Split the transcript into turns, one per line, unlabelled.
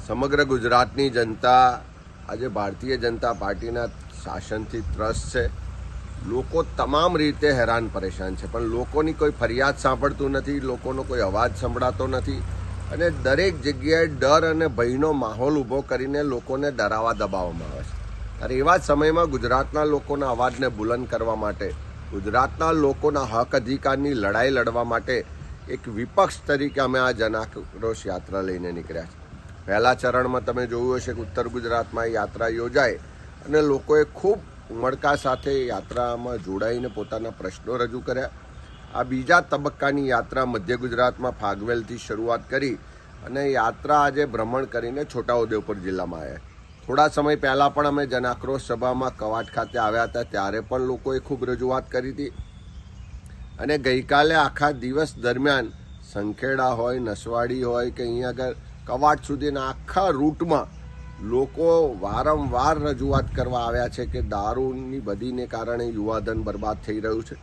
સમગ્ર ગુજરાતની જનતા આજે ભારતીય જનતા પાર્ટીના શાસનથી ત્રસ્ત છે. લોકો તમામ રીતે હેરાન પરેશાન છે, પણ લોકોની કોઈ ફરિયાદ સાંભળતું નથી, લોકોનો કોઈ અવાજ સંભળાતો નથી અને દરેક જગ્યાએ ડર અને ભયનો માહોલ ઊભો કરીને લોકોને ડરાવા દબાવવામાં આવે છે. ત્યારે એવા જ સમયમાં ગુજરાતના લોકોના અવાજને બુલંદ કરવા માટે, ગુજરાતના લોકોના હક અધિકારની લડાઈ લડવા માટે એક વિપક્ષ તરીકે અમે આ જન આક્રોશ યાત્રા લઈને નીકળ્યા છે. પહેલા ચરણમાં તમે જોયું હશે કે ઉત્તર ગુજરાતમાં યાત્રા યોજાઈ અને લોકોએ ખૂબ ઉમળકા સાથે યાત્રામાં જોડાઈને પોતાના પ્રશ્નો રજૂ કર્યા. આ બીજા તબક્કાની યાત્રા મધ્ય ગુજરાતમાં ફાગવેલથી શરૂઆત કરી અને યાત્રા આજે ભ્રમણ કરીને છોટાઉદેપુર જિલ્લામાં આવ્યા. થોડા સમય પહેલાં પણ અમે જન આક્રોશ સભામાં કવાંટ ખાતે આવ્યા હતા, ત્યારે પણ લોકોએ ખૂબ રજૂઆત કરી હતી. અને ગઈકાલે આખા દિવસ દરમિયાન સંખેડા હોય, નસવાડી હોય કે અહીંયા આગળ કવાંટ સુધીના આખા રૂટમાં લોકો વારંવાર રજૂઆત કરવા આવ્યા છે કે દારૂની બદીને કારણે યુવાધન બરબાદ થઈ રહ્યું છે.